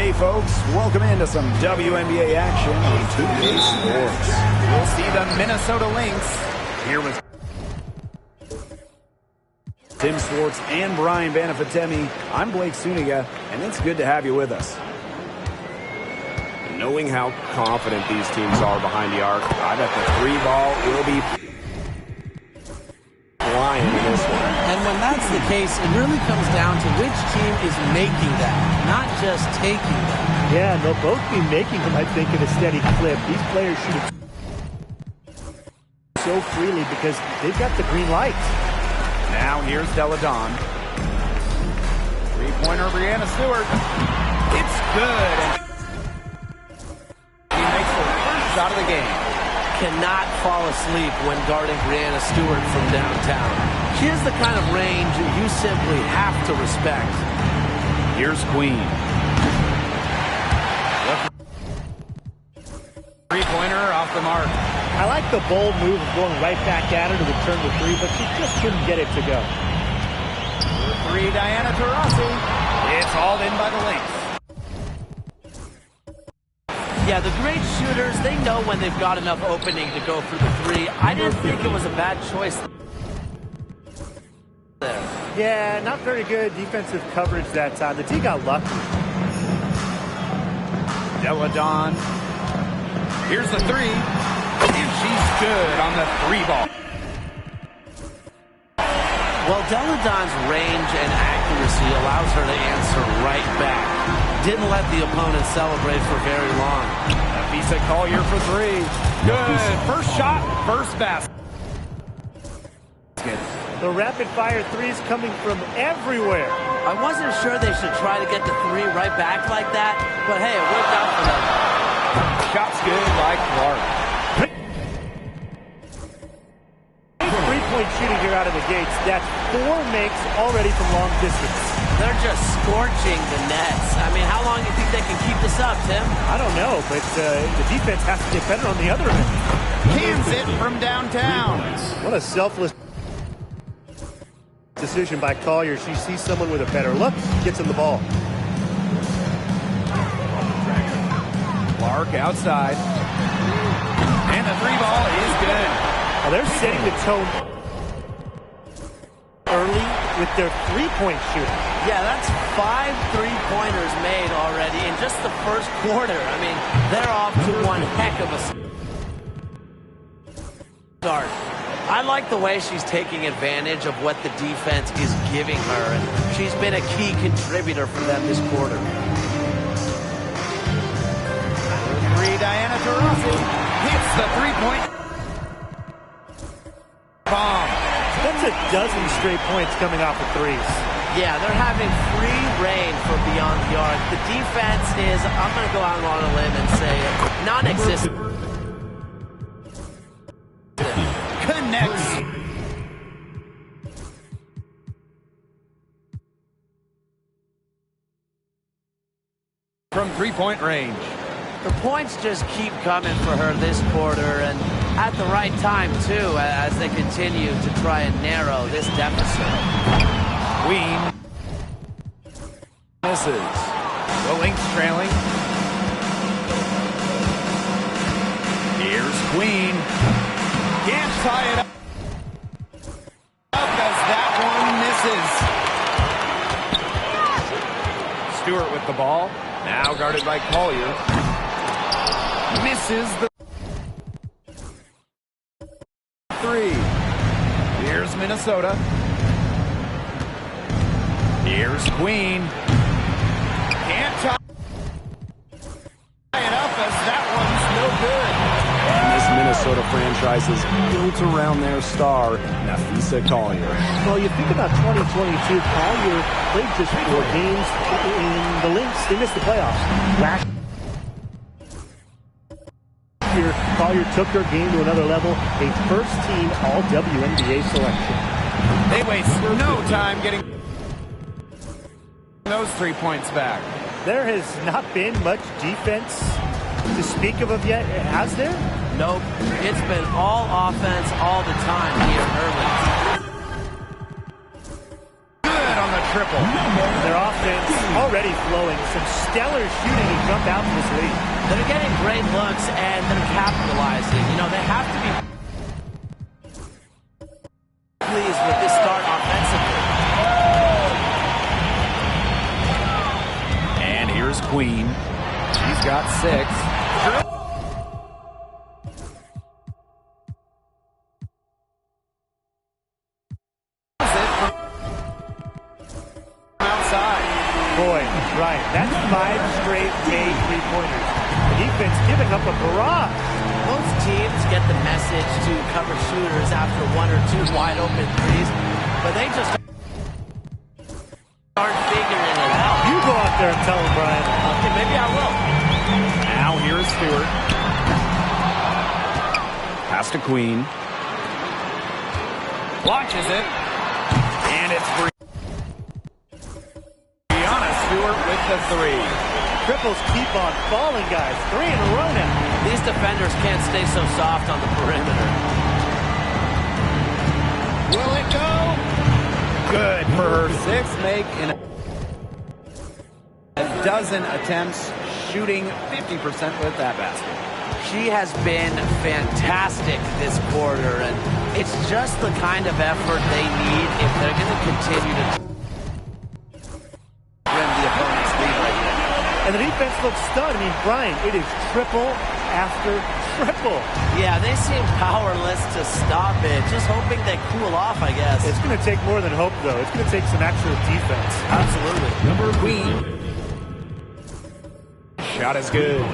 Hey folks, welcome into some WNBA action on 2K Sports. We'll see the Minnesota Lynx here with Tim Swartz and Brian Banafitemi. I'm Blake Suniga, and it's good to have you with us. Knowing how confident these teams are behind the arc, I bet the three ball will be flying in this one. And when that's the case, it really comes down to which team is making that, not just taking that. Yeah, and they'll both be making them, I think, at a steady clip. These players shoot so freely because they've got the green light. Now here's Deladon. Three-pointer, Brianna Stewart. It's good. And he makes the first shot of the game. Cannot fall asleep when guarding Brianna Stewart from downtown. She has the kind of range you simply have to respect. Here's Queen. Three-pointer off the mark. I like the bold move of going right back at her to return the three, but she just couldn't get it to go. For three, Diana Taurasi. It's hauled in by the Lynx. Yeah, the great shooters, they know when they've got enough opening to go for the three. I didn't think it was a bad choice there. Yeah, not very good defensive coverage that time. The D got lucky. Deladon. Here's the three. And she's good on the three ball. Well, Deladon's range and accuracy allows her to answer right back. Didn't let the opponent celebrate for very long. Nafisa Collier for three. Good. First shot, first basket. The rapid-fire threes coming from everywhere. I wasn't sure they should try to get the three right back like that, but hey, it worked out for them. Shot's good by Clark. Three-point shooting here out of the gates. That's 4 makes already from long distance. They're just scorching the nets. I mean, how long do you think they can keep this up, Tim? I don't know, but the defense has to get better on the other end. Cans it from downtown. What a selfless decision by Collier. She sees someone with a better look, gets him the ball. Clark outside. And the three ball is good. Well, they're setting the tone early with their three-point shooting. Yeah, that's 5 three-pointers made already in just the first quarter. I mean, they're off to one heck of a start. I like the way she's taking advantage of what the defense is giving her, and she's been a key contributor for them this quarter. Three, Diana Taurasi hits the three-point bomb. That's a dozen straight points coming off of threes. Yeah, they're having free reign for beyond the arc. The defense is, I'm going to go out on a limb and say, non-existent. Connects. From three-point range. The points just keep coming for her this quarter, and at the right time, too, as they continue to try and narrow this deficit. Queen misses. The Lynx trailing. Here's Queen. Can't tie it up as that one misses. Stewart with the ball. Now guarded by Collier. Misses the three. Here's Minnesota. Here's Queen. Can't tie it up as that one's no good. And this Minnesota franchise is built around their star, Nafisa Collier. Well, you think about 2022, Collier played just 4 games in the Lynx. They missed the playoffs. Last year, Collier took her game to another level, a first-team All-WNBA selection. They waste no time getting those 3 points back. There has not been much defense to speak of yet, has there? Nope. It's been all offense all the time here early. Good on the triple. Their offense already flowing. Some stellar shooting to jump out to this lead. They're getting great looks, and they're capitalizing. You know, they have to be pleased with this start offensively. And here's Queen. She's got 6. Boy, right. That's 5 straight made three-pointers. The defense giving up a barrage. Most teams get the message to cover shooters after 1 or 2 wide open threes, but they just aren't figuring it out. You go out there and tell them, Brian. Okay, maybe I will. Now here's Stewart. Pass to Queen. Launches it. And it's free. Stewart with the 3. Triples keep on falling, guys. 3 in a row now. These defenders can't stay so soft on the perimeter. Will it go? Good for her 6th make in a dozen attempts, shooting 50% with that basket. She has been fantastic this quarter, and it's just the kind of effort they need if they're going to continue to And the defense looks stunned. I mean, Brian, it is triple after triple. Yeah, they seem powerless to stop it. Just hoping they cool off, I guess. It's going to take more than hope, though. It's going to take some actual defense. Absolutely. Number Queen. Shot is good.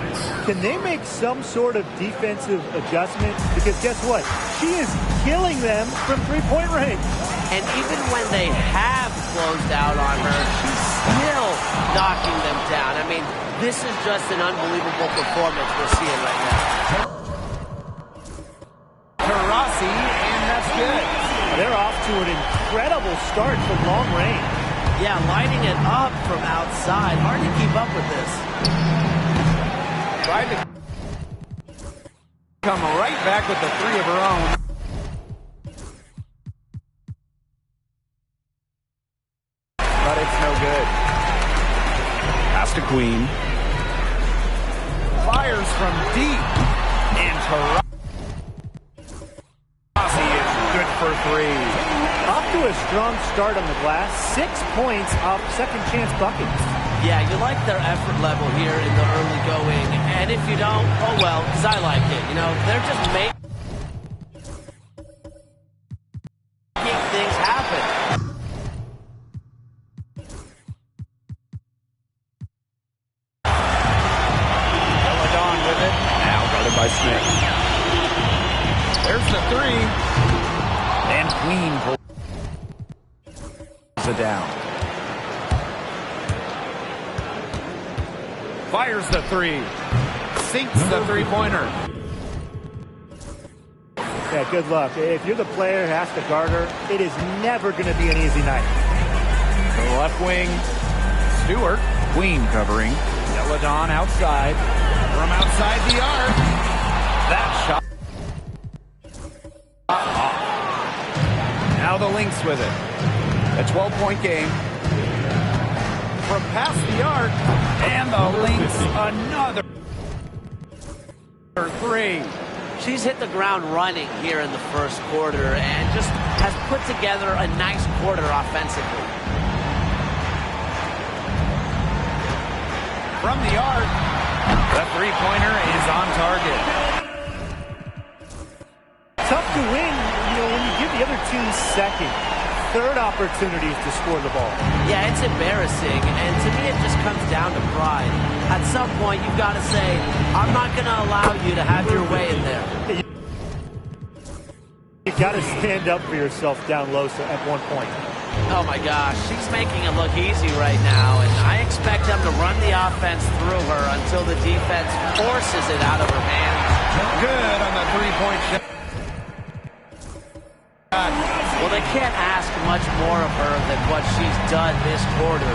Can they make some sort of defensive adjustment? Because guess what? She is killing them from three-point range. And even when they have closed out on her, she's still knocking them down. I mean, this is just an unbelievable performance we're seeing right now. Taurasi, and that's good. They're off to an incredible start from long range. Yeah, lighting it up from outside. Hard to keep up with this. Tried to come right back with the 3 of her own. But it's no good. Pass to Queen. Fires from deep. And Taurasi is good for 3. Off to a strong start on the glass. 6 points off second chance buckets. Yeah, you like their effort level here in the early going. And if you don't, oh well, because I like it. You know, they're just making things happen. Belladon with it. Now guarded by Smith. There's the 3. And Queen pulls it down. Fires the 3. Sinks the three-pointer. Yeah, good luck. If you're the player who has to guard her, it is never going to be an easy night. The left wing, Stewart. Queen covering. Belladon outside. From outside the arc. That shot. Now the Lynx with it. A 12-point game. From past the arc. And the Lynx another 3. She's hit the ground running here in the first quarter and just has put together a nice quarter offensively. From the arc, the three-pointer is on target. Tough to win, you know, when you give the other team second, third opportunities to score the ball. Yeah, it's embarrassing, and to me it just comes down to pride. At some point, you've got to say, I'm not going to allow you to have your way in there. You've got to stand up for yourself down low at one point. Oh my gosh, she's making it look easy right now, and I expect them to run the offense through her until the defense forces it out of her hands. Good on the three-point shot. Well, they can't ask much more of her than what she's done this quarter.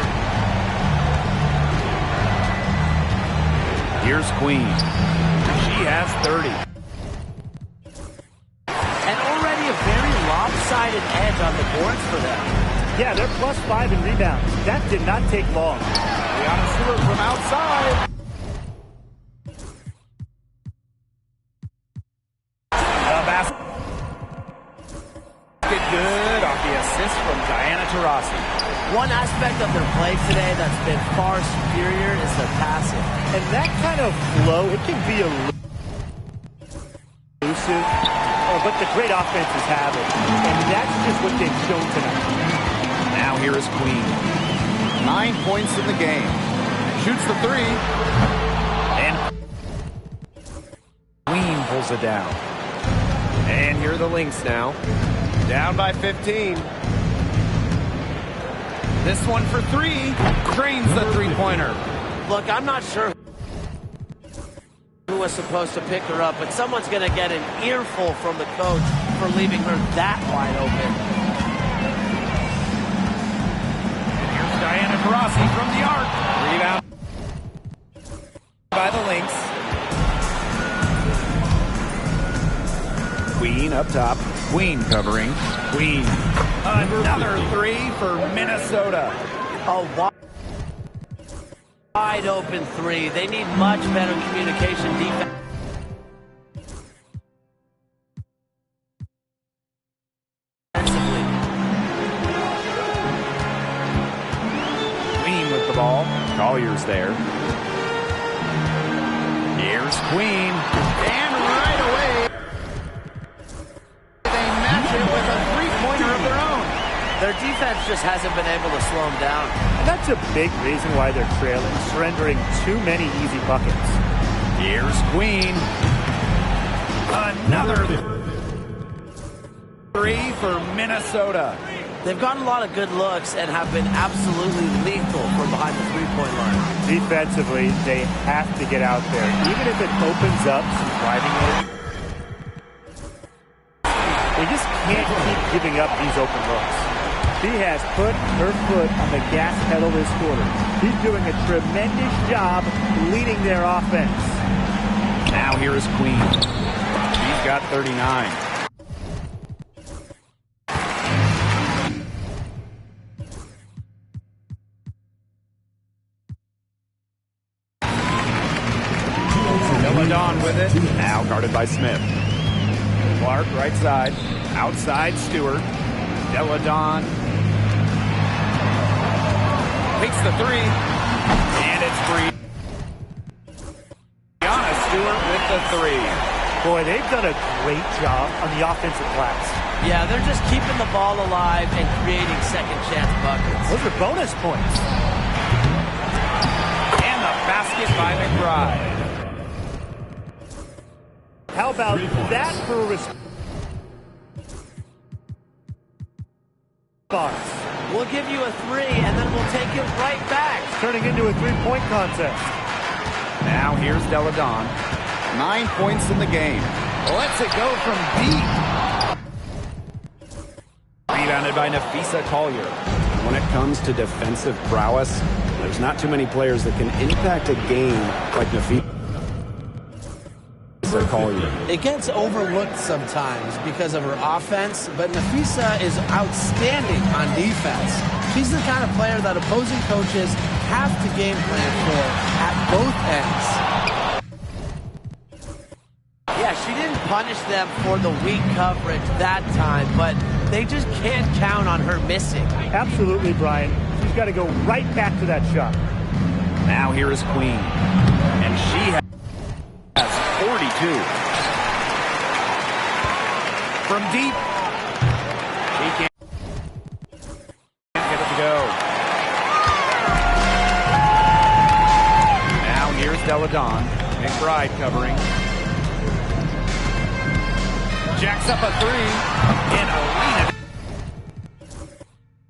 Here's Queen. She has 30. And already a very lopsided edge on the boards for them. Yeah, they're +5 in rebounds. That did not take long. Brianna Stewart from outside. The basket good off the assist from Diana Taurasi. One aspect of their play today that's been far superior is their passing. And that kind of flow, it can be elusive, but the great offenses have it. And that's just what they've shown tonight. Now here is Queen. 9 points in the game. Shoots the three. And Queen pulls it down. And here are the Lynx now. Down by 15. This one for three. Drains the three-pointer. Look, I'm not sure who was supposed to pick her up, but someone's going to get an earful from the coach for leaving her that wide open. And here's Diana Taurasi from the arc. Rebound by the Lynx. Queen up top. Queen covering. Queen. Another three for Minnesota. A wide open three. They need much better communication defense. Queen with the ball. Collier's there. Here's Queen. And right away, with a three-pointer of their own. Their defense just hasn't been able to slow them down. And that's a big reason why they're trailing, surrendering too many easy buckets. Here's Queen. Another three for Minnesota. They've gotten a lot of good looks and have been absolutely lethal from behind the three-point line. Defensively, they have to get out there. Even if it opens up some driving lanes, they just can't keep giving up these open looks. She has put her foot on the gas pedal this quarter. She's doing a tremendous job leading their offense. Now here is Queen. She's got 39. Dawn with it. Now guarded by Smith. Clark, right side. Outside, Stewart. Deladon. Takes the three. And it's free. Brianna Stewart with the three. Boy, they've done a great job on the offensive glass. Yeah, they're just keeping the ball alive and creating second chance buckets. Those are bonus points. And the basket by McBride. How about that for a response? We'll give you a three, and then we'll take it right back. Turning into a three-point contest. Now here's Deladon. 9 points in the game. Lets it go from deep. Rebounded by Nafisa Collier. When it comes to defensive prowess, there's not too many players that can impact a game like Nafisa Collier. It gets overlooked sometimes because of her offense, but Nafisa is outstanding on defense. She's the kind of player that opposing coaches have to game plan for at both ends. Yeah, she didn't punish them for the weak coverage that time, but they just can't count on her missing. Absolutely, Brian. She's got to go right back to that shot. Now here is Queen. And she has 42. From deep. She can't get it to go. Now here's Deladon. McBride covering. Jacks up a three. And Alina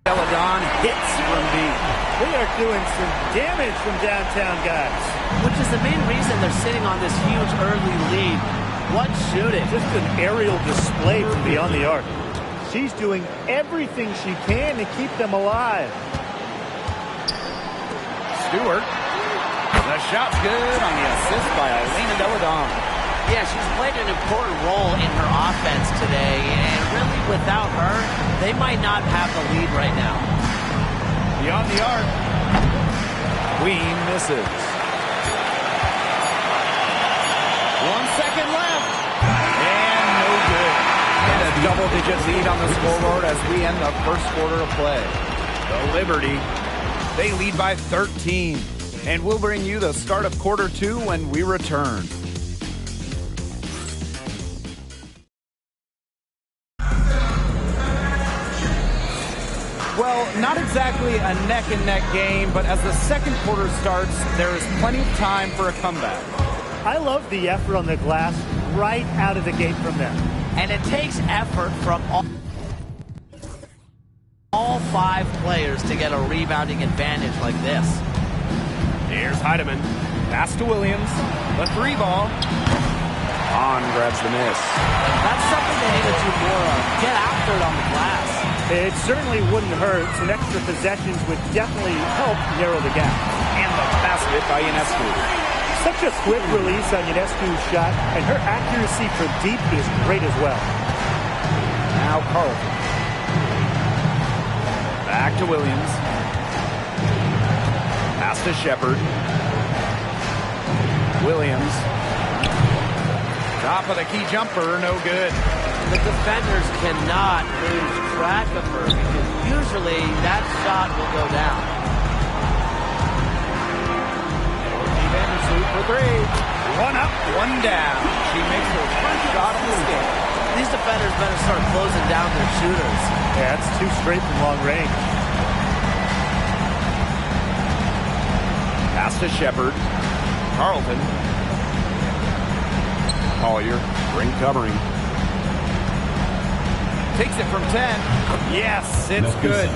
Deladon hits from deep. They are doing some damage from downtown, guys. Which is the main reason they're sitting on this huge early lead. What shooting. Just an aerial display from beyond the arc. She's doing everything she can to keep them alive. Stewart. The shot's good on the assist by Alina Deladon. Yeah, she's played an important role in her offense today, and really without her, they might not have the lead right now. Beyond the arc. Queen misses. 1 second left. And no good. And a double-digit lead on the scoreboard as we end the first quarter of play. The Liberty, they lead by 13. And we'll bring you the start of quarter 2 when we return. Well, not exactly a neck-and-neck game, but as the second quarter starts, there is plenty of time for a comeback. I love the effort on the glass right out of the gate from them. And it takes effort from all 5 players to get a rebounding advantage like this. Here's Heidemann. Pass to Williams. The 3 ball. On grabs the miss. That's something they need to do more of. Get after it on the glass. It certainly wouldn't hurt. Some extra possessions would definitely help narrow the gap. And the basket by Ionescu. Such a quick release on Ionescu's shot, and her accuracy from deep is great as well. Now Carlton. Back to Williams. Pass to Shepard. Williams. Top of the key jumper, no good. The defenders cannot lose track of her because usually that shot will go down. Vandersloot for 3. 1 up, 1 down. She makes her first shot of this game. These defenders better start closing down their shooters. Yeah, it's 2 straight from long range. Pass to Shepard. Carlton. Collier, ring covering. Takes it from 10. Yes, it's good.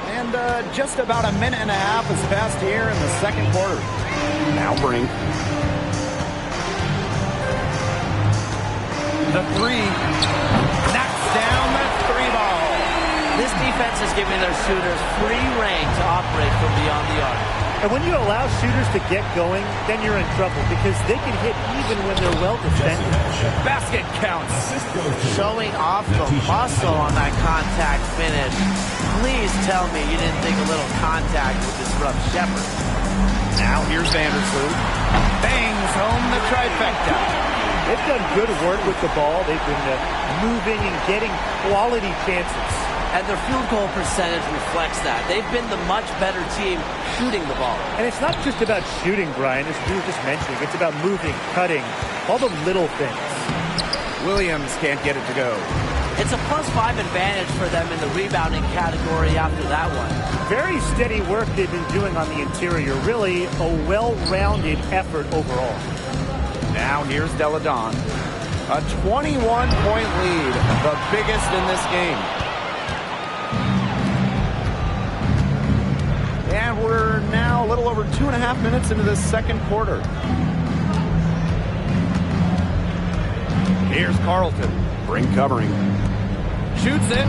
And just about a minute and a half has passed here in the second quarter. Now Brink. The 3. Knocks down the 3 ball. This defense is giving their shooters free reign to operate from beyond the arc. And when you allow shooters to get going, then you're in trouble because they can hit even when they're well defended. Basket counts. Showing off the muscle on that contact finish. Please tell me you didn't think a little contact would disrupt Shepard. Now here's Vandersloot. Bangs home the trifecta. They've done good work with the ball. They've been moving and getting quality chances. And their field goal percentage reflects that. They've been the much better team shooting the ball. And it's not just about shooting, Brian, as we were just mentioning. It's about moving, cutting, all the little things. Williams can't get it to go. It's a +5 advantage for them in the rebounding category after that one. Very steady work they've been doing on the interior. Really a well-rounded effort overall. Now here's Deladon. A 21-point lead, the biggest in this game. And we're now a little over 2.5 minutes into the second quarter. Here's Carlton. Brink covering. Shoots it.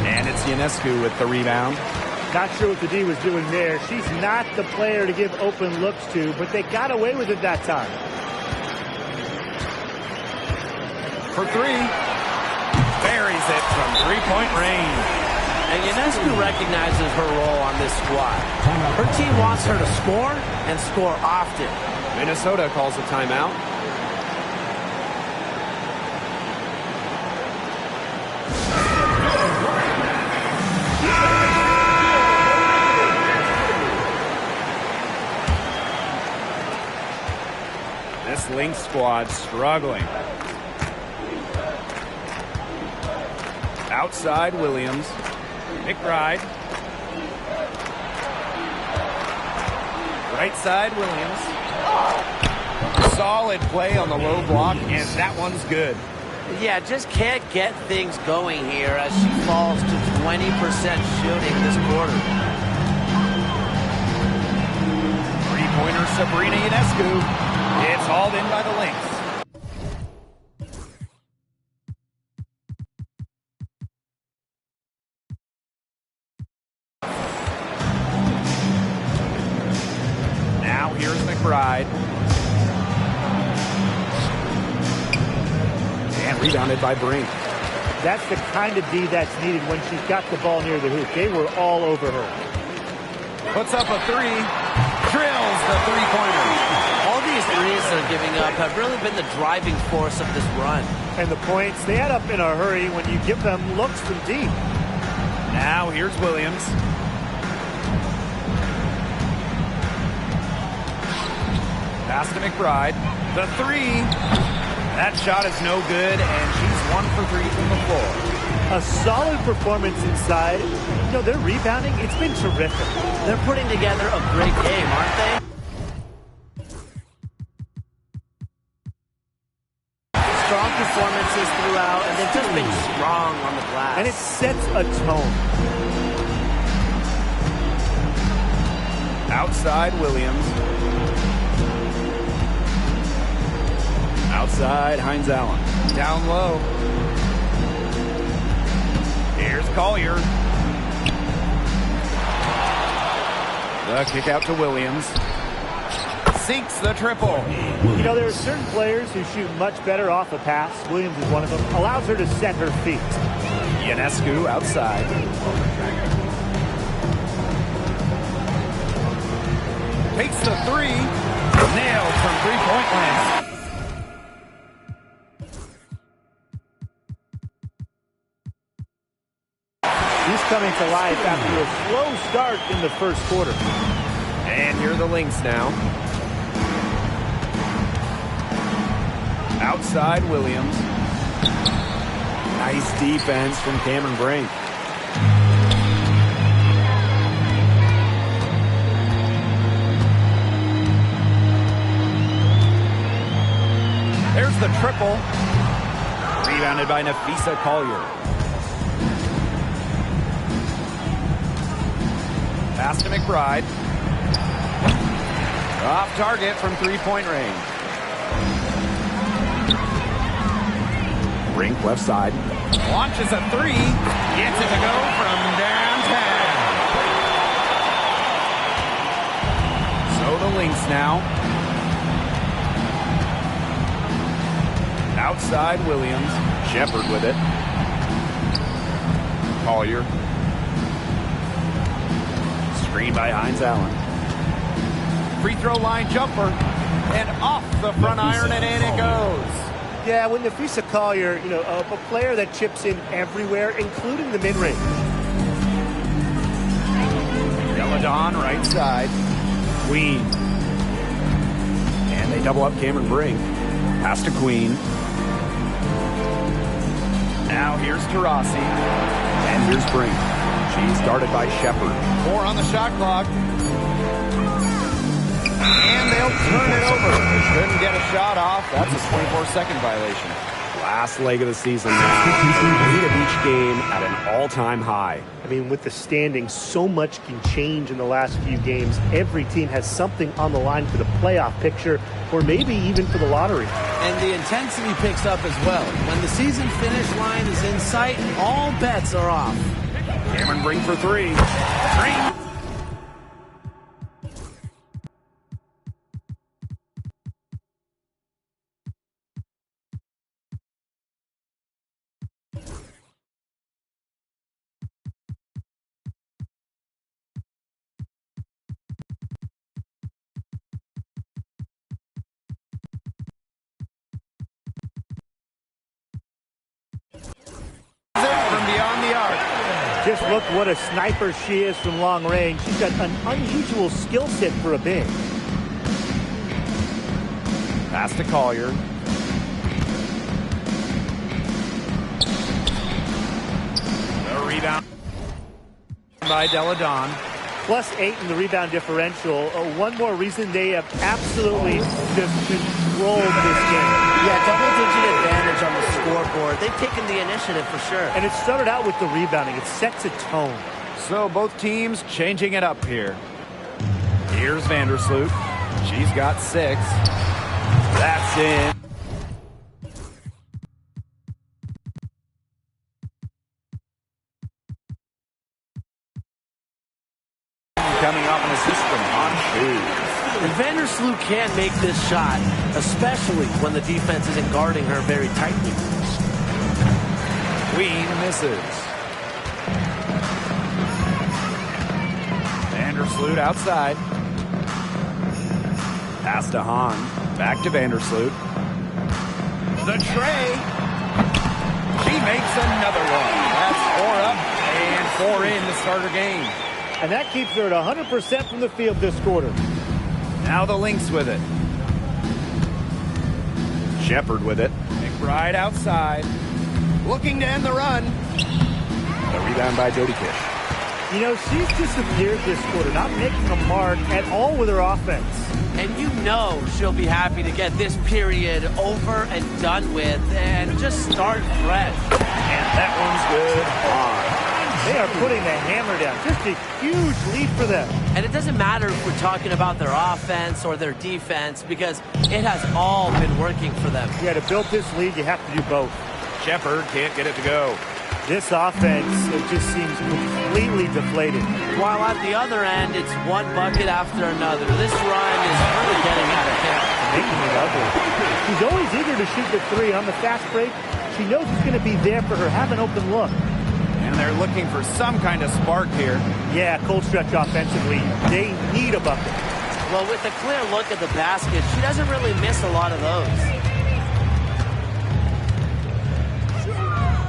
And it's Ionescu with the rebound. Not sure what the D was doing there. She's not the player to give open looks to, but they got away with it that time. For 3. Buries it from 3-point range. And Ionescu recognizes her role on this squad. Her team wants her to score and score often. Minnesota calls a timeout. This Lynx squad struggling. Outside Williams. McBride. Right side Williams. Solid play on the low block, and that one's good. Yeah, just can't get things going here as she falls to 20% shooting this quarter. Three-pointer Sabrina Ionescu. It's hauled in by the Lynx. Now here's McBride. And rebounded by Brink. That's the kind of D that's needed when she's got the ball near the hoop. They were all over her. Puts up a three. Drills the three-pointer. All these threes they're giving up have really been the driving force of this run. And the points, they add up in a hurry when you give them looks from deep. Now here's Williams. Pass to McBride. The three. That shot is no good, and she's 1 for 3 from the floor. A solid performance inside. You know, their rebounding, it's been terrific. They're putting together a great game, aren't they? Strong performances throughout, and they've just been strong on the glass. And it sets a tone. Outside Williams. Outside, Hines Allen. Down low. Here's Collier. The kick out to Williams. Sinks the triple. You know, there are certain players who shoot much better off a pass. Williams is one of them. Allows her to set her feet. Ionescu outside. Takes the three. Nailed from three-point land. He's coming to life after a slow start in the first quarter. And here are the Lynx now. Outside Williams. Nice defense from Cameron Brink. There's the triple. Rebounded by Nafisa Collier. Pass to McBride. Off target from three-point range. Brink left side. Launches a three. Gets it to go from downtown. So the Lynx now. Outside Williams. Shepard with it. Collier. Screen by Hines Allen. Free throw line jumper. And off the front iron and in it goes. Yeah, when Nafisa Collier, you know, a player that chips in everywhere, including the mid-range. Deladon right side. Queen. And they double up Cameron Brink. Pass to Queen. Now here's Taurasi. And here's Brink. She's guarded by Shepard. 4 on the shot clock. And they'll turn it over. Couldn't get a shot off. That's a 24-second violation. Last leg of the season now. The lead of each game at an all-time high. I mean, with the standings, so much can change in the last few games. Every team has something on the line for the playoff picture, or maybe even for the lottery. And the intensity picks up as well. When the season finish line is in sight, all bets are off. Cameron Brink for three. From beyond the arc. Just look what a sniper she is from long range. She's got an unusual skill set for a big. Pass to Collier. The rebound by Deladon. +8 in the rebound differential. One more reason they have absolutely just controlled this game. Yeah, double-digit advantage on the scoreboard. They've taken the initiative for sure. And it started out with the rebounding. It sets a tone. So both teams changing it up here. Here's Vandersloot. She's got 6. That's in. Coming off an assist from on shoes. And Vandersloot can make this shot, especially when the defense isn't guarding her very tightly. Queen misses. Vandersloot outside. Pass to Hahn. Back to Vandersloot. The tray. She makes another one. That's 4 up and 4 in to start her game. And that keeps her at 100% from the field this quarter. Now the Lynx with it. Shepard with it. McBride outside. Looking to end the run. A rebound by Jody Kish. You know, she's disappeared this quarter, not making a mark at all with her offense. And you know she'll be happy to get this period over and done with and just start fresh. And that one's good. They are putting the hammer down. Just a huge lead for them. And it doesn't matter if we're talking about their offense or their defense because it has all been working for them. Yeah, to build this lead, you have to do both. Shepard can't get it to go. This offense, it just seems completely deflated. While at the other end, it's one bucket after another. This run is really getting out of hand. Making it ugly. She's always eager to shoot the three on the fast break. She knows it's going to be there for her. Have an open look. And they're looking for some kind of spark here. Yeah, cold stretch offensively. They need a bucket. Well, with a clear look at the basket, she doesn't really miss a lot of those.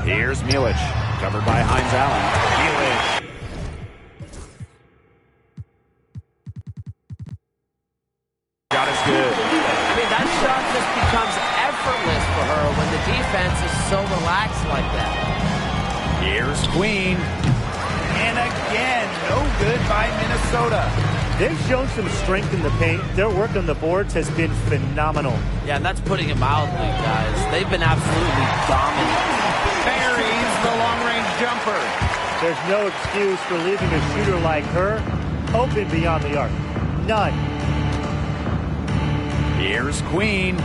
Here's Milic, covered by Hines Allen. Milic. Shot is good. I mean, that shot just becomes effortless for her when the defense is so relaxed like that. Here's Queen. And again, no good by Minnesota. They've shown some strength in the paint. Their work on the boards has been phenomenal. Yeah, and that's putting it mildly, guys. They've been absolutely dominant. Buries the long-range jumper. There's no excuse for leaving a shooter like her open beyond the arc. None. Here's Queen.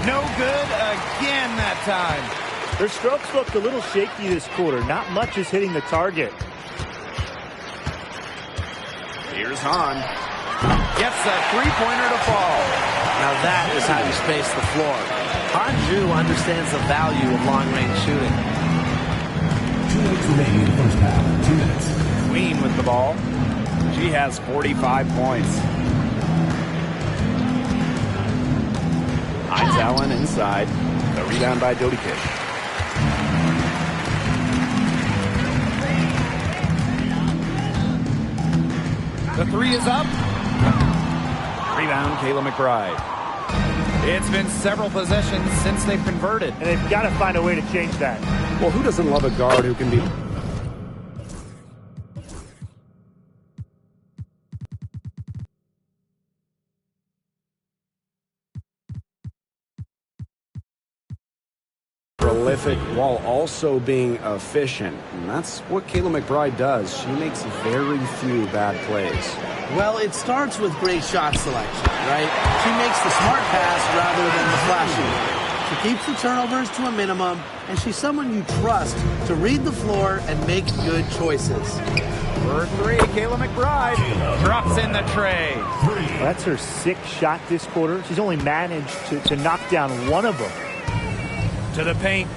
No good again that time. Their strokes looked a little shaky this quarter. Not much is hitting the target. Here's Hahn. Gets a three-pointer to fall. Now that is how you space the floor. Hanju understands the value of long-range shooting. 2 minutes remaining in the first half. 2 minutes. Queen with the ball. She has 45 points. Hines Allen inside. A rebound by Jody Kish. The three is up. Rebound, Kayla McBride. It's been several possessions since they've converted. And they've got to find a way to change that. Well, who doesn't love a guard who can be... prolific while also being efficient. And that's what Kayla McBride does. She makes very few bad plays. Well, it starts with great shot selection, right? She makes the smart pass rather than the flashy one. She keeps the turnovers to a minimum, and she's someone you trust to read the floor and make good choices. For three, Kayla McBride drops in the tray. Well, that's her 6th shot this quarter. She's only managed to knock down one of them. To the paint.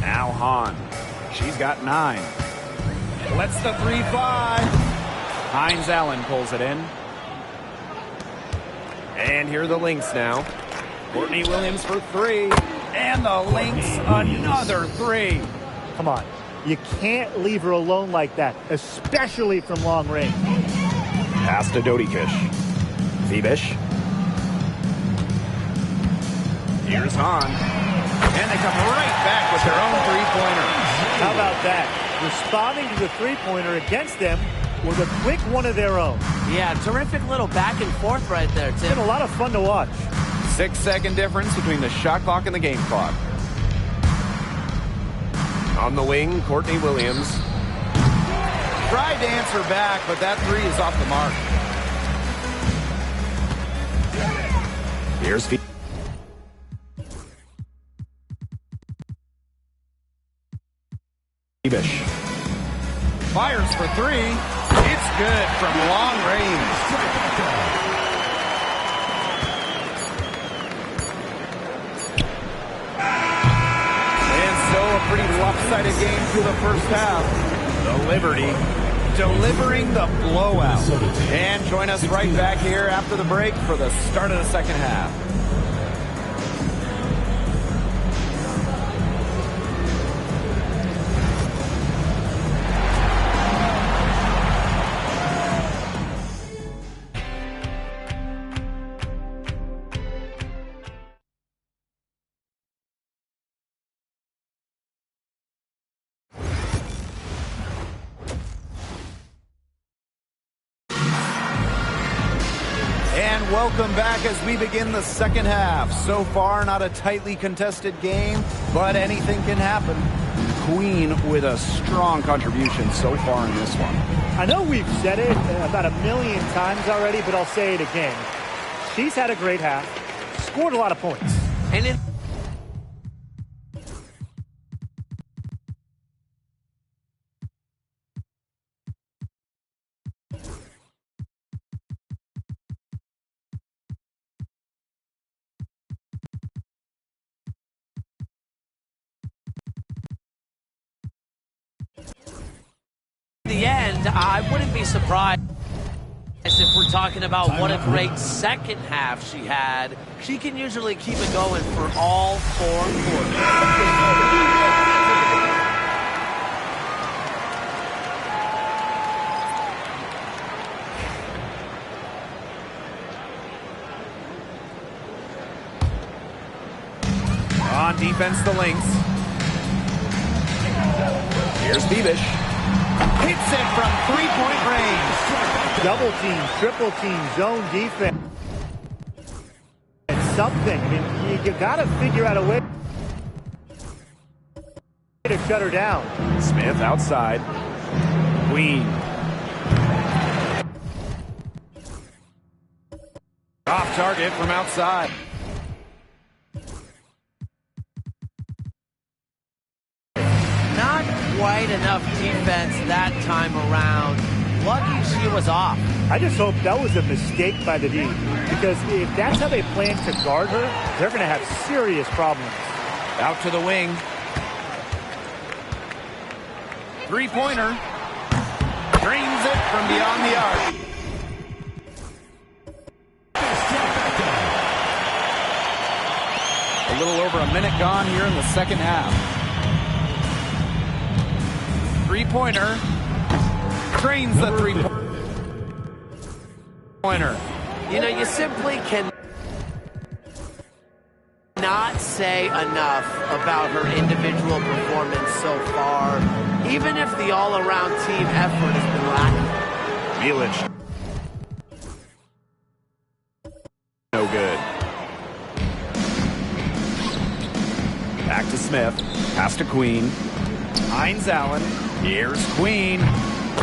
Now Hahn. She's got 9. Lets the 3 fly. Hines Allen pulls it in. And here are the Lynx now. Courtney Williams for 3. And the Lynx another 3. Come on. You can't leave her alone like that, especially from long range. Pass to Jody Kish. Phoebish. Here's Hahn. And they come right back with their own three-pointer. How about that? Responding to the three-pointer against them with a quick one of their own. Yeah, terrific little back and forth right there, It's Tim. been a lot of fun to watch. 6-second difference between the shot clock and the game clock. On the wing, Courtney Williams. Tried to answer back, but that 3 is off the mark. Here's Phoebish. Fires for 3. It's good from long range. a pretty lopsided game through the first half. The Liberty delivering the blowout. And join us right back here after the break for the start of the second half. And welcome back as we begin the second half. So far, not a tightly contested game, but anything can happen. Queen with a strong contribution so far in this one. I know we've said it about 1,000,000 times already, but I'll say it again. She's had a great half, scored a lot of points. And in the end, I wouldn't be surprised if we're talking about what a great second half she had. She can usually keep it going for all 4 quarters. On defense, the Lynx. Here's Beavish. Hits it from three-point range. Double team, triple team, zone defense. It's something. I mean, you got to figure out a way to shut her down. Smith outside. Queen. Off target from outside. Not quite enough defense that time around. Lucky she was off. I just hope that was a mistake by the D, because if that's how they plan to guard her, they're going to have serious problems. Out to the wing. Three-pointer. Drains it from beyond the arc. A little over a minute gone here in the second half. Three-pointer. Drains the three-pointer. You know, you simply can not say enough about her individual performance so far, even if the all-around team effort has been lacking. Mielich. No good. Back to Smith. Pass to Queen. Hines Allen. Here's Queen.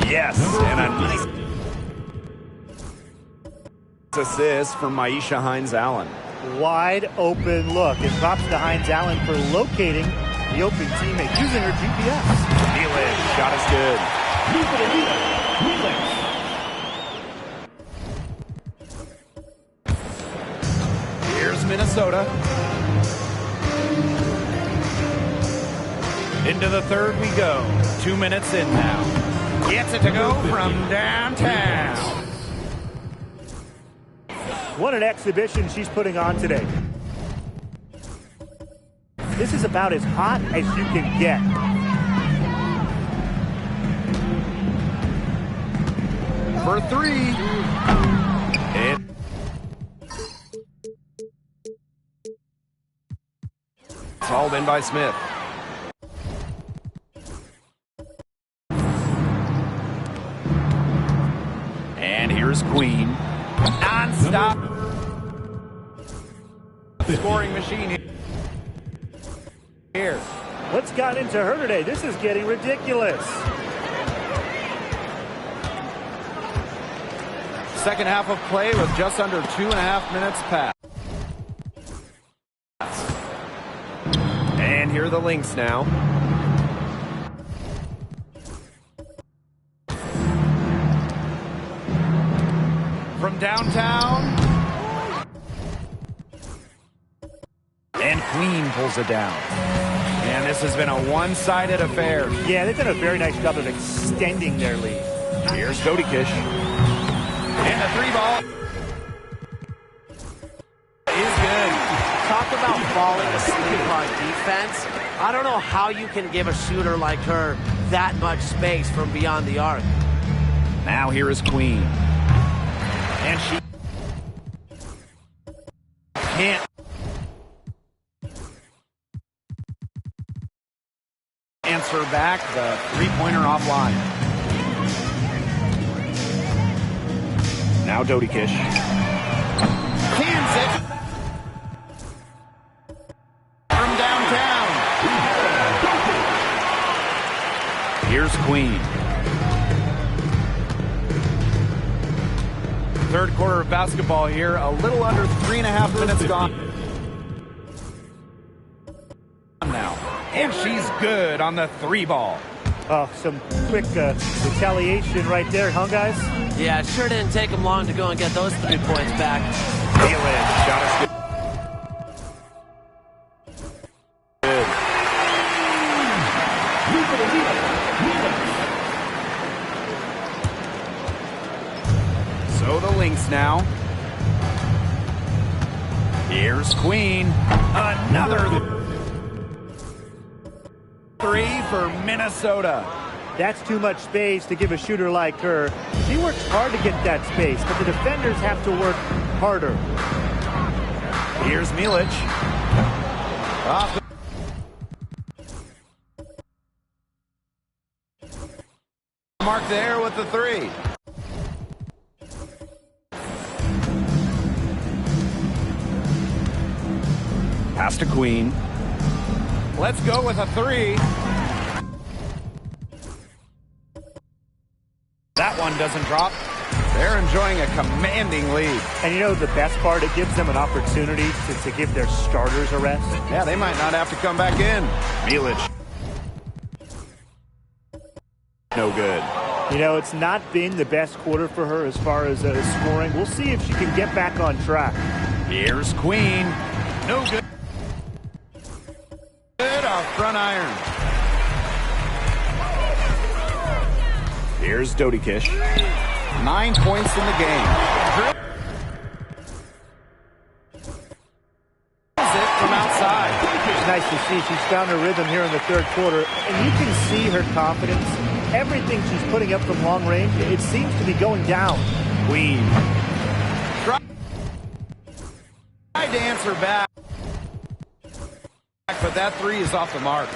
Yes, and a nice assist from Maisha Hines Allen. Wide open look. And props to Hines Allen for locating the open teammate using her GPS. Mielich, shot is good. Here's Minnesota. Into the third we go. 2 minutes in now. Gets it to go from downtown. What an exhibition she's putting on today. This is about as hot as you can get. For three. It's hauled in by Smith. And here's Queen. Non-stop scoring machine here. What's got into her today? This is getting ridiculous. Second half of play with just under 2.5 minutes passed. And here are the Lynx now. From downtown. And Queen pulls it down. And This has been a one-sided affair. Yeah, they've done a very nice job of extending their lead. Here's Dodikish. And the three ball is good. Talk about falling asleep on defense. I don't know how you can give a shooter like her that much space from beyond the arc. Now here is Queen. And she can't answer back. The three-pointer offline. Now Dodikish. Cans it. From downtown. Here's Queen. Third quarter of basketball here. A little under 3.5 minutes gone. Now. And she's good on the three ball. Oh, some quick retaliation right there, huh, guys? Yeah, it sure didn't take him long to go and get those 3 points back. Bailey shot us good. So the Lynx now. Here's Queen. Another three for Minnesota. That's too much space to give a shooter like her. She works hard to get that space, but the defenders have to work harder. Here's Milic. Off the mark there with the three. Pass to Queen. Let's go with a three. That one doesn't drop. They're enjoying a commanding lead. And you know the best part? It gives them an opportunity to give their starters a rest. Yeah, they might not have to come back in. Milic. No good. You know, it's not been the best quarter for her as far as scoring. We'll see if she can get back on track. Here's Queen. No good. Good off front iron. Here's Dodikish. 9 points in the game. It from outside. It's nice to see she's found her rhythm here in the third quarter, and you can see her confidence. Everything she's putting up from long range, it seems to be going down. Queen. Tried to answer back, but that three is off the mark.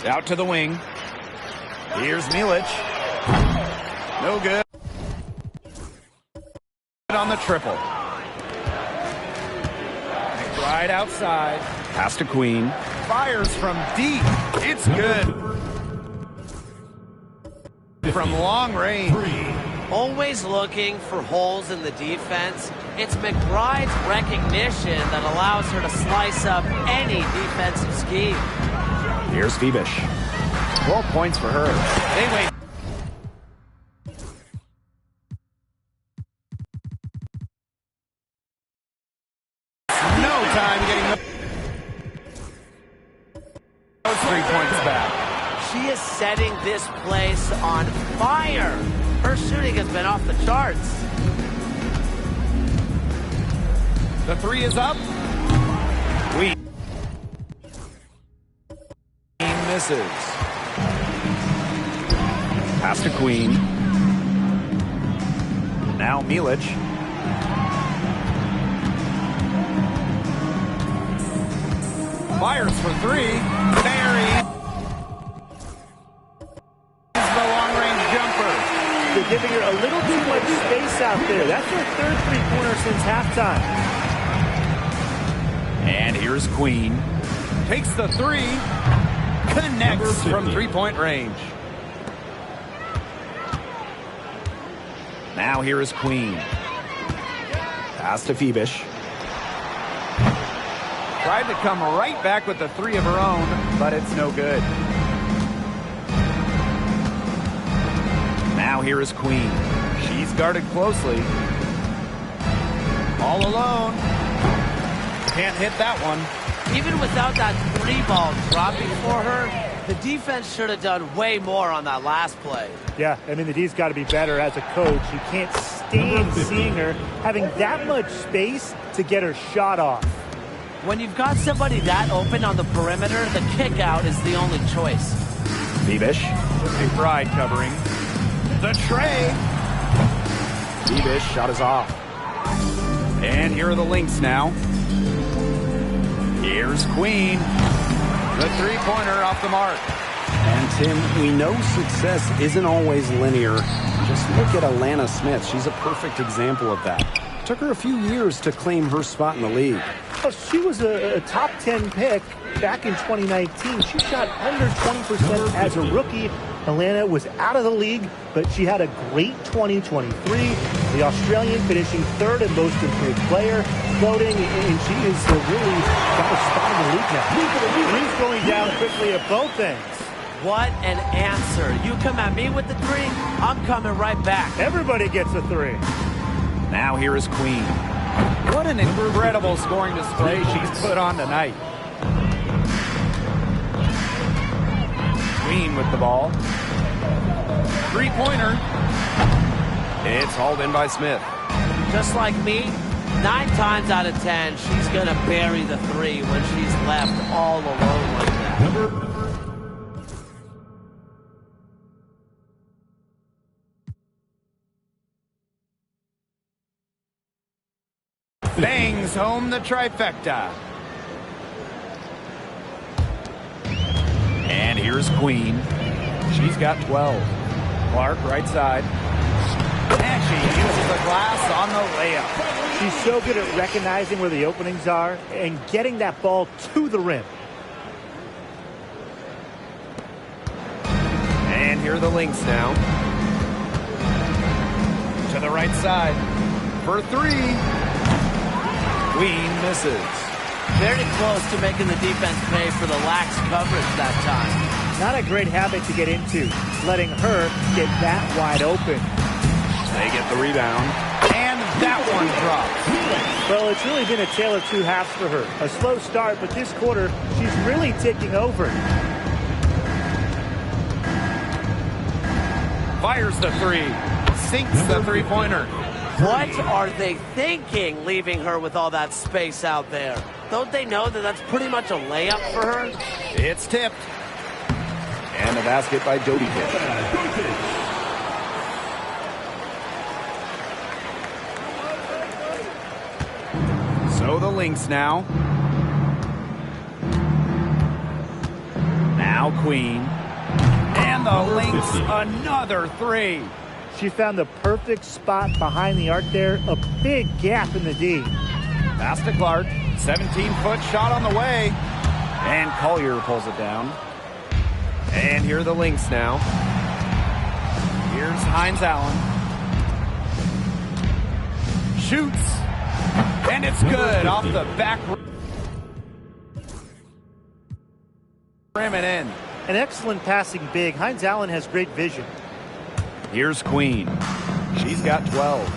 Out to the wing. Here's Milic. No good. On the triple. Right outside. Pass to Queen. Fires from deep. It's good. From long range. Always looking for holes in the defense. It's McBride's recognition that allows her to slice up any defensive scheme. Here's Phoebish. 12 points for her. They wait. No time getting those 3 points back. She is setting this place on fire. Her shooting has been off the charts. The three is up. Queen misses. Pass to Queen. Now Milic. Fires for three. Barry. The long-range jumper. They're giving her a little too much space out there. That's her third three-pointer since halftime. And here's Queen. Takes the three. Connects from three-point range. Now here is Queen. Pass to Phoebish. Tried to come right back with the three of her own, but it's no good. Now here is Queen. She's guarded closely. All alone. Can't hit that one. Even without that 3-ball dropping for her, the defense should have done way more on that last play. Yeah, I mean, the D's got to be better as a coach. You can't stand seeing her having that much space to get her shot off. When you've got somebody that open on the perimeter, the kick out is the only choice. Bebish. McBride covering. The tray. Bebish shot is off. And here are the Lynx now. Here's Queen. The three-pointer off the mark. And Tim, we know success isn't always linear. Just look at Alana Smith. She's a perfect example of that. Took her a few years to claim her spot in the league. Well, she was a top 10 pick back in 2019. She shot under 20% as a rookie. Alana was out of the league, but she had a great 2023. The Australian finishing third in most improved player voting, and she is really got a spot in the league now. He's going down quickly at both ends. What an answer. You come at me with the three, I'm coming right back. Everybody gets a three. Now here is Queen. What an incredible scoring display she's put on tonight. Queen with the ball. Three-pointer. It's hauled in by Smith. Just like me, 9 times out of 10, she's going to bury the three when she's left all alone like that. Bangs home the trifecta. And here's Queen. She's got 12. Clark, right side. And she uses the glass on the layup. She's so good at recognizing where the openings are and getting that ball to the rim. And here are the Lynx now. To the right side. For three. Queen misses. Very close to making the defense pay for the lax coverage that time. Not a great habit to get into, letting her get that wide open. They get the rebound, and that one drops. Well, it's really been a tale of two halves for her. A slow start, but this quarter, she's really taking over. Fires the three. Sinks the three-pointer. What are they thinking, leaving her with all that space out there? Don't they know that that's pretty much a layup for her? It's tipped. And a basket by Dodie Kidd. So the Lynx now. Now Queen. And the Lynx, another three. She found the perfect spot behind the arc there. A big gap in the D. Pass to Clark. 17-foot shot on the way. And Collier pulls it down. And here are the Lynx now. Here's Hines Allen. Shoots. And it's good off the back rim and in. An excellent passing big. Hines Allen has great vision. Here's Queen. She's got 12.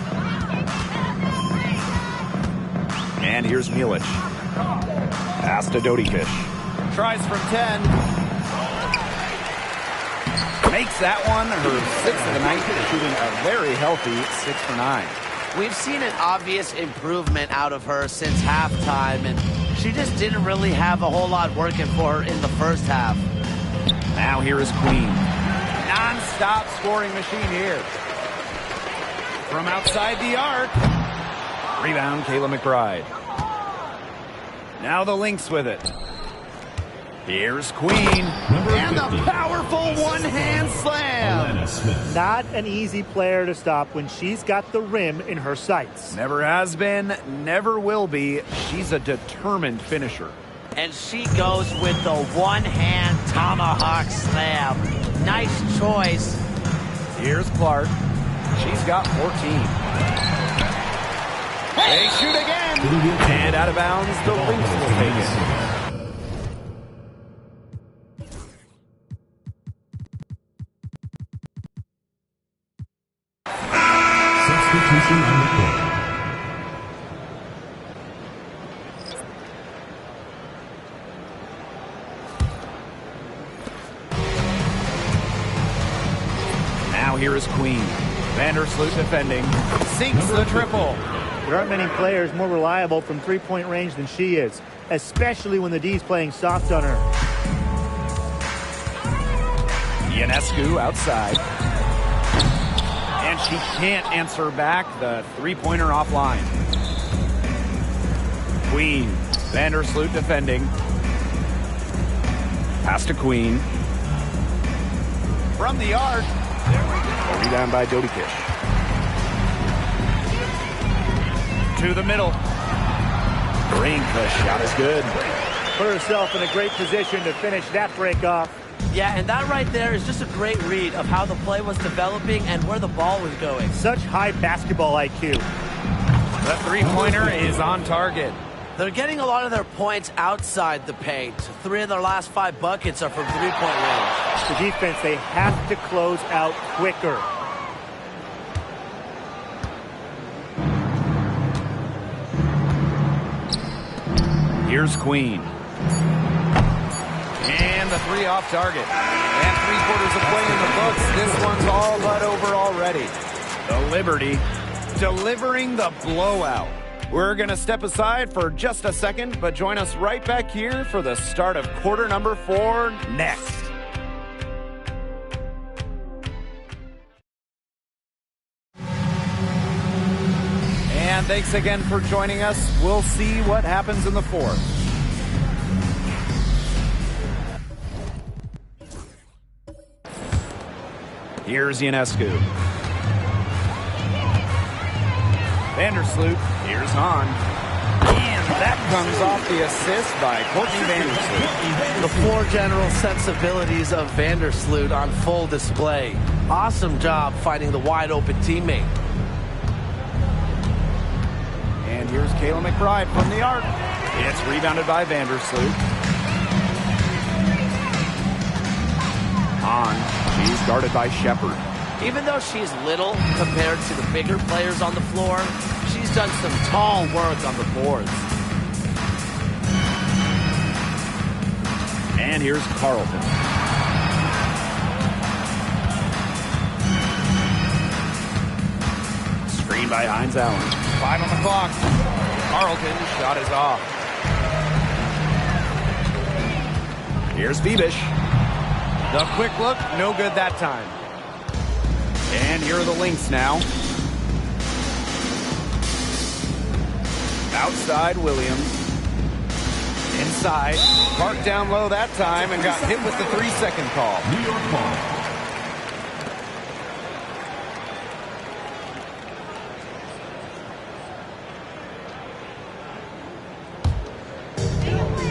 And here's Mielich. Pass to Dodikish. Tries from 10. Makes that one her 6th of the night, shooting a very healthy 6 for 9. We've seen an obvious improvement out of her since halftime, and she just didn't really have a whole lot working for her in the first half. Now here is Queen. Non-stop scoring machine here. From outside the arc. Rebound, Kayla McBride. Now the Lynx with it. Here's Queen. And the powerful one-hand slam. Not an easy player to stop when she's got the rim in her sights. Never has been, never will be. She's a determined finisher. And she goes with the one-hand tomahawk slam. Nice choice. Here's Clark. She's got 14. They shoot again. And out of bounds, the Lynx will take it. Substitution on the court. Now here is Queen. Vandersloot defending. Sinks the triple. There aren't many players more reliable from three-point range than she is, especially when the D's playing soft on her. Ionescu outside. And she can't answer back. The three-pointer offline. Queen. Vandersloot defending. Pass to Queen. From the arc. A rebound by Dodikish. To the middle. Brink, the shot is good. Put herself in a great position to finish that break off. Yeah, and that right there is just a great read of how the play was developing and where the ball was going. Such high basketball IQ. The three-pointer is on target. They're getting a lot of their points outside the paint. 3 of their last 5 buckets are from three-point range. The defense, they have to close out quicker. Here's Queen. And the three off target. And 3/4 of play in the books. This one's all but over already. The Liberty delivering the blowout. We're going to step aside for just a second, but join us right back here for the start of quarter number 4 next. And thanks again for joining us. We'll see what happens in the 4th. Here's Ionescu. Vandersloot. Here's Hahn. And that comes off the assist by Courtney Vandersloot. The floor general sensibilities of Vandersloot on full display. Awesome job finding the wide open teammate. And here's Kayla McBride from the arc. It's rebounded by Vandersloot. Hahn. She's guarded by Shepard. Even though she's little compared to the bigger players on the floor, she's done some tall work on the boards. And here's Carlton. Screen by Hines Allen. 5 on the clock. Carlton, shot is off. Here's Bebish. The quick look, no good that time. And here are the Lynx now. Outside, Williams. Inside. Parked down low that time and got hit with the 3-second call. New York ball.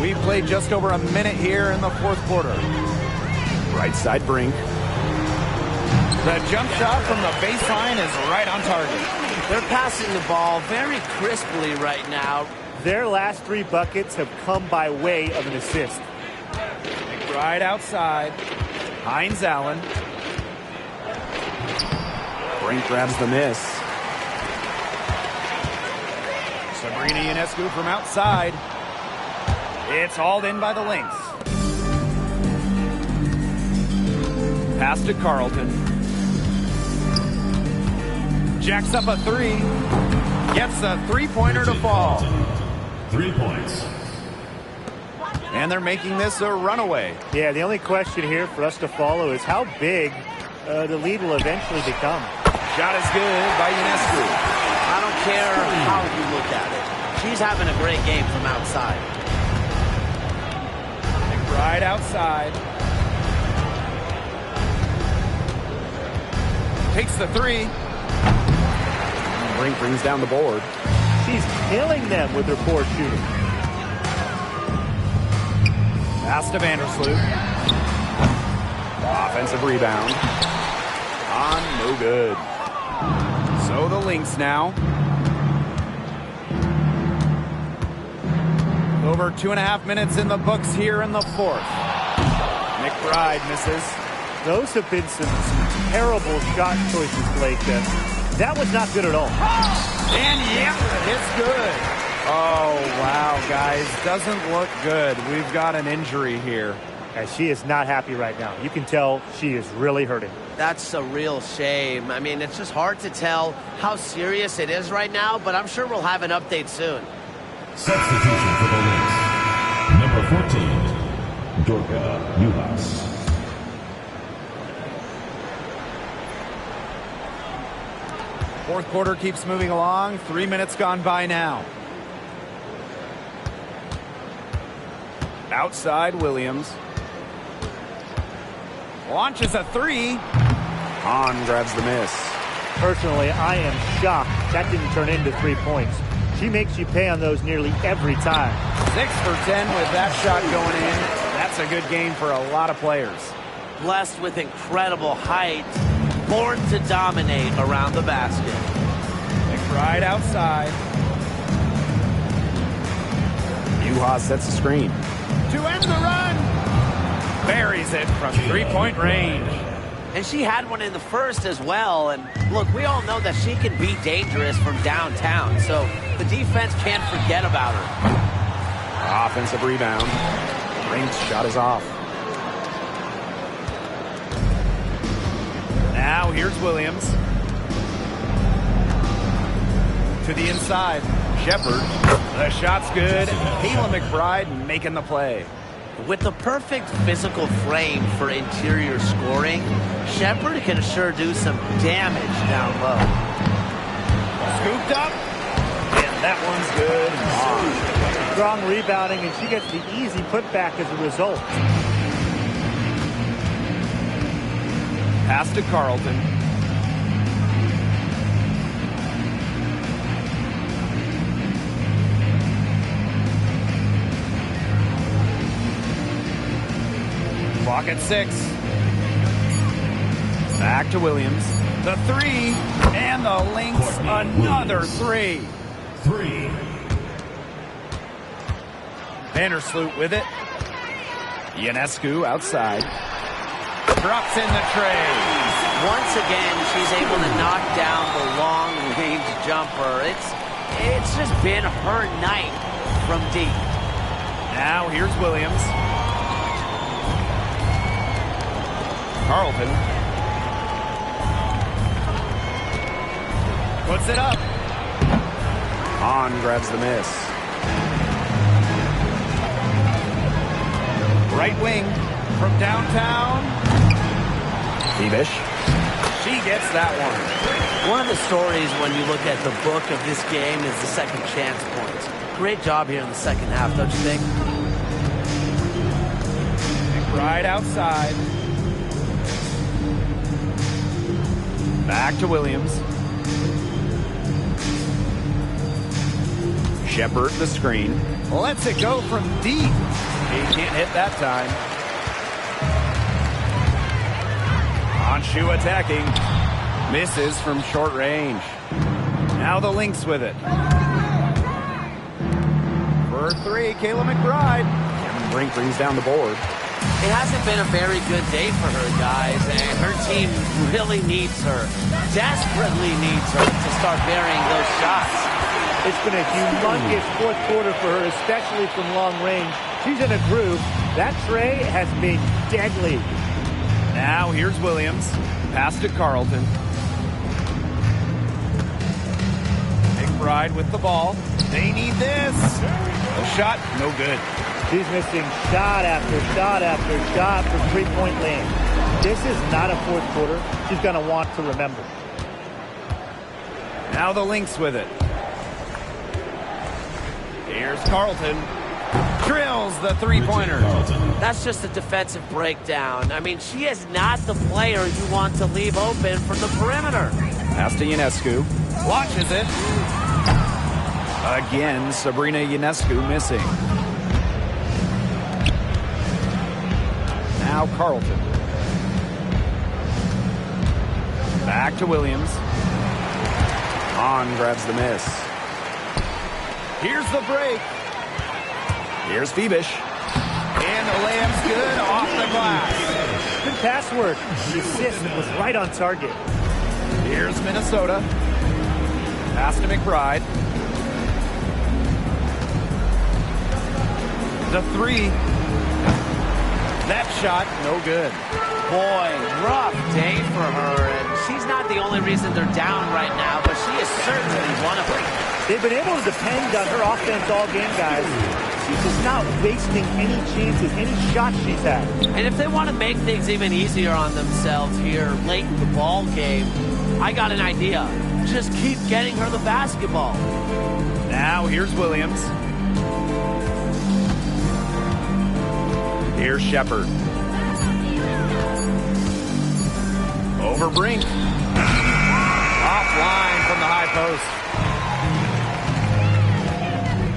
We played just over a minute here in the 4th quarter. Right side Brink. The jump shot from the baseline is right on target. They're passing the ball very crisply right now. Their last 3 buckets have come by way of an assist. Right outside. Hines Allen. Brink grabs the miss. Sabrina Ionescu from outside. It's hauled in by the Lynx. Pass to Carlton. Jacks up a 3. Gets a 3-pointer to fall. 3 points. And they're making this a runaway. Yeah, the only question here for us to follow is how big the lead will eventually become. Shot is good by Ionescu. I don't care how you look at it. She's having a great game from outside. Right outside. Takes the 3. Brink brings down the board. She's killing them with her poor shooting. Pass to Vandersloot. Offensive rebound. On, no good. So the Lynx now. Over 2.5 minutes in the books here in the 4th. McBride misses. Those have been some terrible shot choices, Blake. That was not good at all. And yeah, it's good. Oh, wow, guys. Doesn't look good. We've got an injury here. And she is not happy right now. You can tell she is really hurting. That's a real shame. I mean, it's just hard to tell how serious it is right now, but I'm sure we'll have an update soon. Substitution for the Lynx. Number 14, Dorka Uhas. Fourth quarter keeps moving along. 3 minutes gone by now. Outside Williams. Launches a three. Hahn grabs the miss. Personally, I am shocked that didn't turn into 3 points. She makes you pay on those nearly every time. 6 for 10 with that shot going in. That's a good game for a lot of players. Blessed with incredible height, born to dominate around the basket. McBride outside. Uhas sets the screen. To end the run. Buries it from three-point range. And she had one in the first as well. And look, we all know that she can be dangerous from downtown. So the defense can't forget about her. Offensive rebound. Lynx shot is off. Now here's Williams. To the inside. Shepard. The shot's good. Kayla McBride making the play. With the perfect physical frame for interior scoring, Shepard can sure do some damage down low. Scooped up. And that one's good. Strong rebounding, and she gets the easy putback as a result. Pass to Carlton. Clock at 6. Back to Williams. The three. And the Lynx, another three. Vandersloot with it. Ionescu outside. Drops in the tray. Once again, she's able to knock down the long-range jumper. It's just been her night from deep. Now here's Williams. Carlton. Puts it up. Hahn grabs the miss. Right wing from downtown. Fibish. She gets that one. One of the stories when you look at the book of this game is the second chance points. Great job here in the second half, don't you think? Right outside. Back to Williams. Shepard the screen. Lets it go from deep. He can't hit that time. Anshu attacking. Misses from short range. Now the Lynx with it. For three, Kayla McBride. Kevin Brink brings down the board. It hasn't been a very good day for her, guys, and her team really needs her, desperately needs her to start burying those shots. It's been a humongous fourth quarter for her, especially from long range. She's in a groove. That tray has been deadly. Now here's Williams. Pass to Carlton. McBride with the ball. They need this. A shot, no good. She's missing shot after shot after shot for three-point land. This is not a fourth quarter she's going to want to remember. Now the Lynx with it. Here's Carlton. Drills the three-pointer. That's just a defensive breakdown. I mean, she is not the player you want to leave open from the perimeter. Pass to Ionescu. Launches it. Again, Sabrina Ionescu missing. Now Carlton. Back to Williams. Hahn grabs the miss. Here's the break. Here's Fibish. And the layup's good off the glass. Good pass work. The assist was right on target. Here's Minnesota. Pass to McBride. The three. That shot, no good. Boy, rough day for her, and she's not the only reason they're down right now, but she is certainly one of them. They've been able to depend on her offense all game, guys. She's just not wasting any chances, any shots she's had. And if they want to make things even easier on themselves here late in the ball game, I got an idea. Just keep getting her the basketball. Now here's Williams. Here's Shepard. Over Brink. Offline from the high post.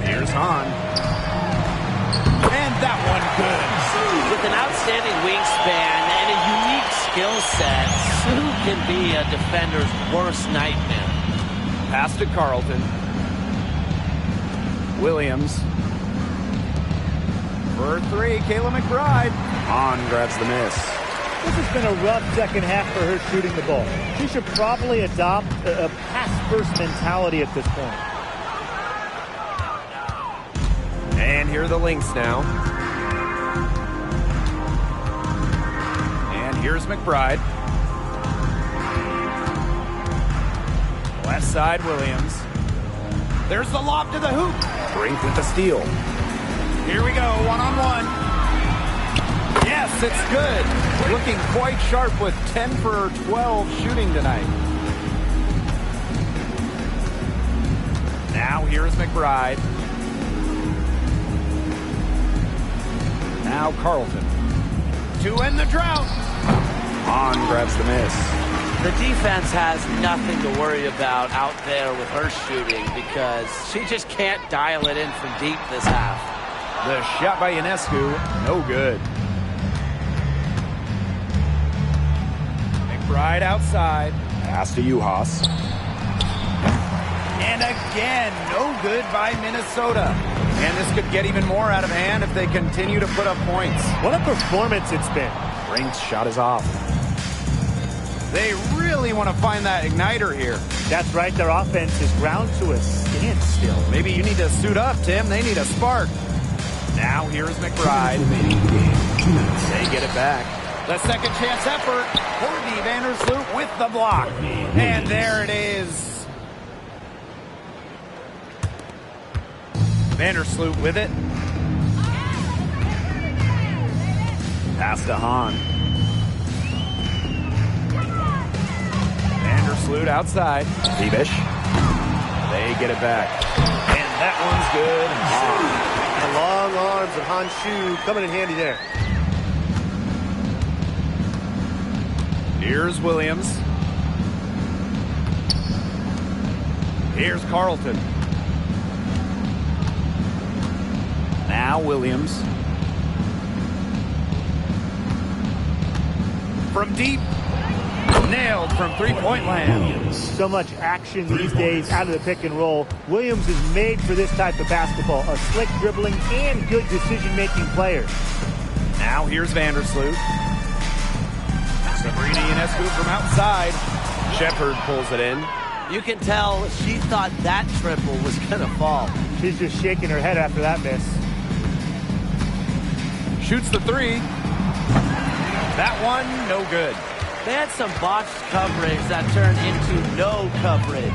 Here's Hahn. And that one good. With an outstanding wingspan and a unique skill set, Sue can be a defender's worst nightmare. Pass to Carlton. Williams. For three, Kayla McBride. Hahn grabs the miss. This has been a rough second half for her shooting the ball. She should probably adopt a pass-first mentality at this point. And here are the Lynx now. And here's McBride. Left side, Williams. There's the lob to the hoop. Brink with the steal. Here we go, one-on-one. Yes, it's good. Looking quite sharp with 10 for 12 shooting tonight. Now here's McBride. Now Carlton. To end the drought. Hahn grabs the miss. The defense has nothing to worry about out there with her shooting because she just can't dial it in from deep this half. The shot by Ionescu, no good. McBride outside. Pass to Juhas. And again, no good by Minnesota. And this could get even more out of hand if they continue to put up points. What a performance it's been. Brink's shot is off. They really want to find that igniter here. That's right, their offense is ground to a standstill. Maybe you need to suit up, Tim. They need a spark. Now here's McBride. Remaining in the game. 2 minutes. They get it back. The second chance effort. Courtney Vandersloot with the block. And there it is. Vandersloot with it. Pass to Hahn. Vandersloot outside. Bebish. They get it back. And that one's good. The long arms of Honshu coming in handy there. Here's Williams. Here's Carlton. Now Williams. From deep. Nailed from three-point land. So much action these days out of the pick and roll. Williams is made for this type of basketball. A slick dribbling and good decision-making player. Now here's Vandersloot. Sabrina Ionescu from outside. Shepard pulls it in. You can tell she thought that triple was going to fall. She's just shaking her head after that miss. Shoots the three. That one, no good. They had some botched coverage that turned into no coverage.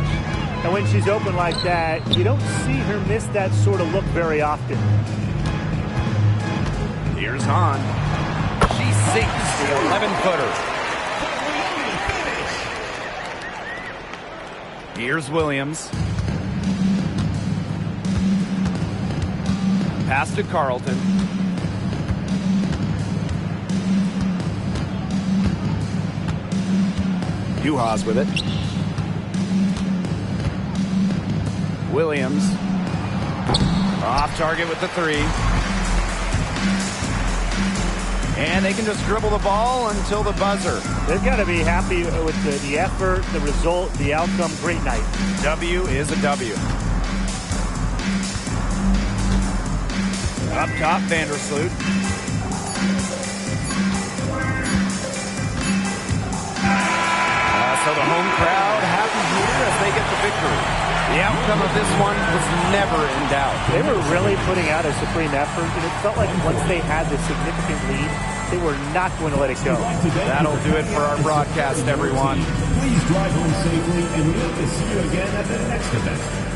And when she's open like that, you don't see her miss that sort of look very often. Here's Hahn. She sinks the 11-footer. Here's Williams. Pass to Carlton. Juhas with it. Williams. Off target with the three. And they can just dribble the ball until the buzzer. They've got to be happy with the effort, the result, the outcome. Great night. W is a W. Up top, Vandersloot. So the home crowd happy here as they get the victory. The outcome of this one was never in doubt. They were really putting out a supreme effort, and it felt like once they had this significant lead, they were not going to let it go. That'll do it for our broadcast, everyone. Please drive home safely, and we hope to see you again at the next event.